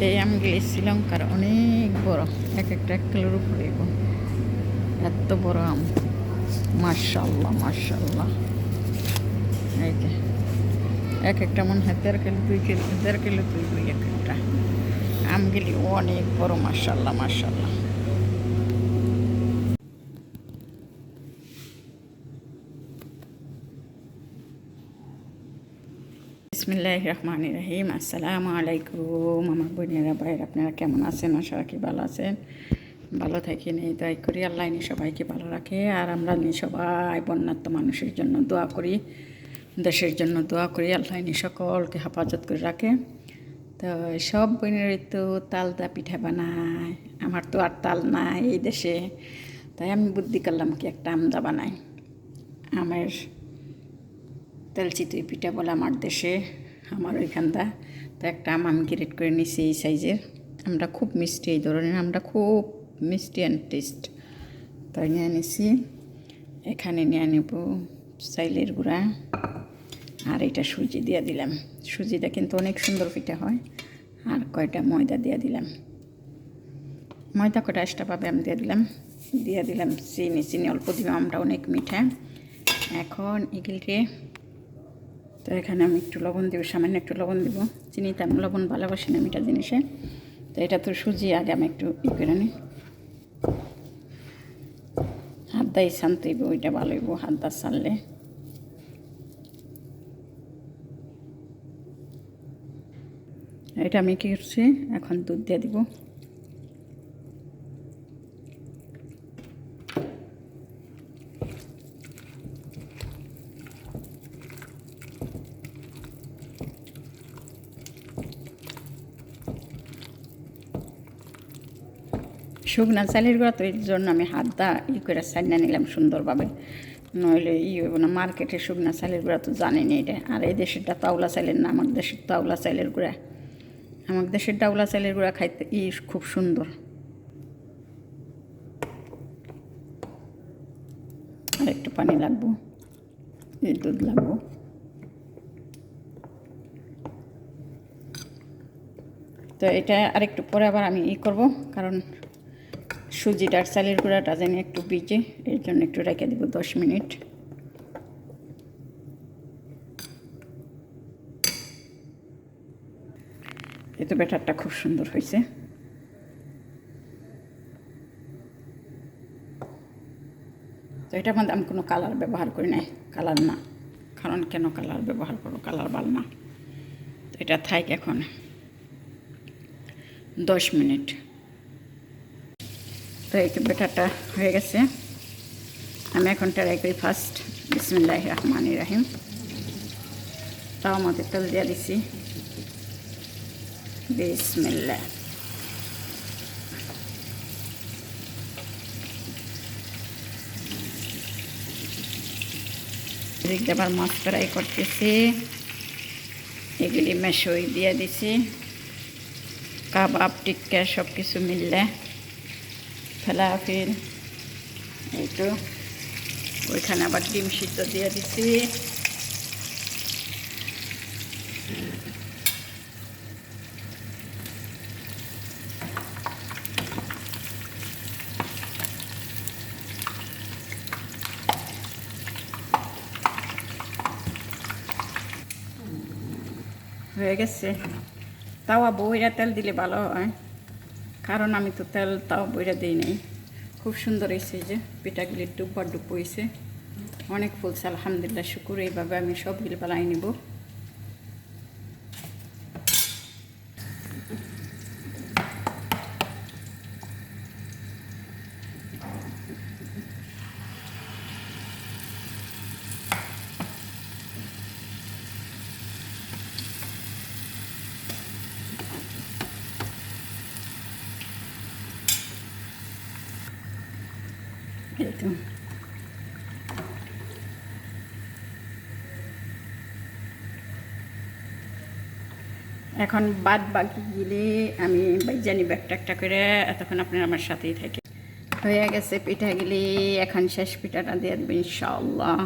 এই আমগুলি শ্রীলঙ্কার অনেক বড়, এক একটা 1 কিলোর উপরে এত বড় আম। মাশাল্লাহ মাশাল্লাহ। এই যে এক একটা মনে হয় 1.5 কিলো 2 কিলো, 1.5 কিলো 2 কিলো এক একটা। আমগুলি অনেক বড়, মাশাল্লাহ মাশাল্লাহ। বিসমিল্লাহির রহমানির রহিম। আসসালামু আলাইকুম আমার বোনেরা ভাইয়েরা, আপনারা কেমন আছেন? আশা রাখি ভালো আছেন। ভালো থাকি নেই দোয়াই করি, আল্লাহ নি সবাইকে ভালো রাখে। আর আমরা নি সবাই বন্যাত্ম মানুষের জন্য দোয়া করি, দেশের জন্য দোয়া করি, আল্লাহ নি সকলকে হেফাজত করে রাখে। তো সব বোনের তো তালদা পিঠা বানায়, আমার তো আর তাল নাই এই দেশে। তাই আমি বুদ্ধি করলাম কি একটা আমদা বানাই। আমের তেল চিতই পিঠা বলে আমার দেশে, আমার ওইখানটা। তো একটা আম আমি গ্রেট করে নিছি এই সাইজের। আমরা খুব মিষ্টি, এই ধরনের আমরা খুব মিষ্টি অ্যান্ড টেস্ট। তাই নিয়ে নিছি। এখানে নিয়ে নেব চাইলের গুঁড়া, আর এটা সুজি দিয়ে দিলাম। সুজিটা কিন্তু অনেক সুন্দর পিঠা হয়। আর কয়টা ময়দা দিয়ে দিলাম, ময়দা কটা এক্সট্রা পাবে আমি দিয়ে দিলাম চিনি। চিনি অল্প দিলাম, আমরা অনেক মিঠা। এখন এগুলিকে, তো এখানে আমি একটু লবণ দেবো, সামান্য একটু লবণ দেবো। চিনিতে আমি লবণ ভালোবাসি না মিঠা জিনিসে। তো এটা তো সুজি, আগে আমি একটু করে নিই। হাত দাই শান্ত হইব, ওইটা ভালো হইব হাত দা ছাড়লে। এটা আমি কী করছি, এখন দুধ দিয়ে দিব। শুকনা চালের গুঁড়া, তো এর জন্য আমি হাত দা করে ছাড়িয়ে নিলাম সুন্দরভাবে, নইলে হইব না। মার্কেটে শুকনা চালের গুঁড়া তো জানিনি এটা। আর এই দেশেরটা তাওলা চালের না, আমার দেশের তাওলা চালের গুঁড়া। আমার দেশের তাওলা চালের গুঁড়া খাইতে খুব সুন্দর। আর একটু পানি লাগবো, দুধ লাগবো। তো এটা আরেকটু পরে আবার আমি করব, কারণ সুজিটার চালের গুঁড়াটা যেন একটু ভিজে, এর জন্য একটু রেখে দেবো 10 মিনিট। এই তো ব্যাটারটা খুব সুন্দর হয়েছে। তো এটার মধ্যে আমি কোনো কালার ব্যবহার করি নাই, কালার না, কারণ কেন কালার ব্যবহার করবো, কালার ভালো না। তো এটা থাক এখন 10 মিনিট। তো এই তো ব্যাটারটা হয়ে গেছে। আমি এখন ট্রাই করি ফার্স্ট। বিসমিল্লাহির রহমানির রহিম। তাও আমাদের তেল দিয়ে দিছি। বিসমিল্লাহ। এদিকে আবার মাছ ফ্রাই করতেছি, এগুলি মেশোই দিয়ে দিছি। কাবাব টিক্কা সব কিছু মিললে ফেলাফিল। এই তো ওইখানে আবার ডিম সিদ্ধ দিয়ে দিছি। হয়ে গেছে। তাওয়া বইরা তেল দিলে ভালো হয়, কারণ আমি তো তেল তাও বইরা দিই নাই। খুব সুন্দর হয়েছে, যে পিঠাগুলি ডুব্বা ডুব হয়েছে, অনেক ফুলছে আলহামদুলিল্লাহ, শুকুর। এইভাবে আমি সবগুলি বানাই নিব। এই তো এখন বাদ বাকি গিলে আমি জানি একটা একটা করে, এতক্ষণ আপনারা আমার সাথেই থাকে। হয়ে গেছে পিঠাগুলি, এখন শেষ পিঠাটা দিয়ে দেবেন ইনশাআল্লাহ।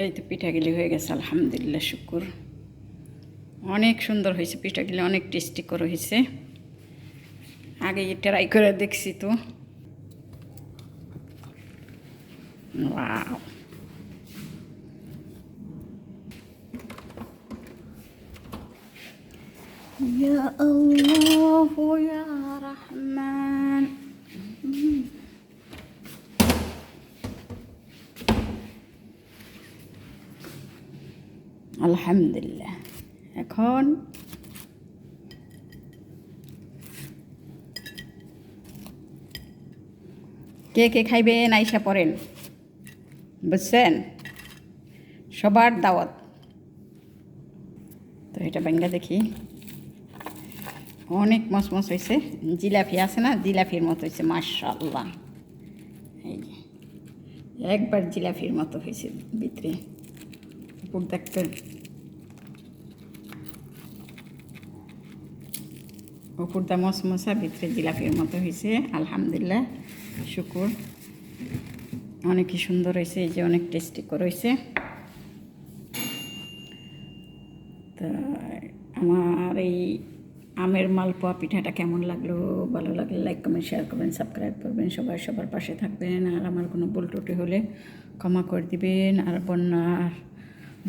এই তো পিঠাগুলি হয়ে গেছে, আলহামদুলিল্লাহ, শুকুর। অনেক সুন্দর হয়েছে পিঠাগুলি, অনেক টেস্টি করে হয়েছে। আগে ট্রাই করে দেখছি তো। ওয়াও, ইয়া আল্লাহ ইয়া রহমান। আলহামদুলিল্লাহ। এখন কে কে খাইবেন আইসা পড়েন, বুঝছেন? সবার দাওয়াত। তো এটা ব্যাঙ্গা দেখি, অনেক মচমচ হয়েছে। জিলাপি আছে না, জিলাপির মতো হয়েছে, মাশাআল্লাহ। এই যে একবার জিলাপির মতো হয়েছে ভিতরে, উপর দেখতে উপরটা মশমশা, ভিতরে জিলাপির মতো হয়েছে। আলহামদুলিল্লাহ, শুকুর। অনেকই সুন্দর হয়েছে, এই যে অনেক টেস্টি করে হয়েছে। তা আমার এই আমের মালপোয়া পিঠাটা কেমন লাগলো? ভালো লাগলে লাইক কমেন্ট শেয়ার করবেন, সাবস্ক্রাইব করবেন, সবাই সবার পাশে থাকবেন। আর আমার কোনো ভুল ত্রুটি হলে ক্ষমা করে দিবেন। আর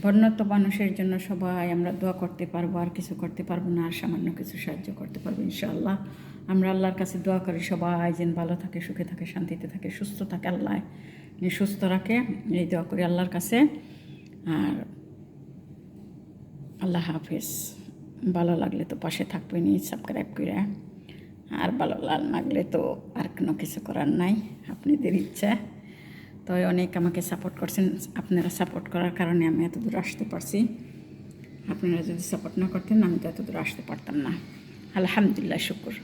বন্যার্ত মানুষের জন্য সবাই আমরা দোয়া করতে পারবো, আর কিছু করতে পারবো না, আর সামান্য কিছু সাহায্য করতে পারবো ইনশাআল্লাহ। আমরা আল্লাহর কাছে দোয়া করি সবাই যেন ভালো থাকে, সুখে থাকে, শান্তিতে থাকে, সুস্থ থাকে, আল্লাহ সুস্থ রাখে, এই দোয়া করি আল্লাহর কাছে। আর আল্লাহ হাফেজ। ভালো লাগলে তো পাশে থাকবেনই, সাবস্ক্রাইব করে। আর ভালো লাগলে তো আর কোনো কিছু করার নাই, আপনাদের ইচ্ছা। তো অনেক আমাকে সাপোর্ট করছেন, আপনারা সাপোর্ট করার কারণে আমি এত দূর আসতে পারছি। আপনারা যদি সাপোর্ট না করতেন আমি তো এত দূর আসতে পারতাম না। আলহামদুলিল্লাহ, শুকুর।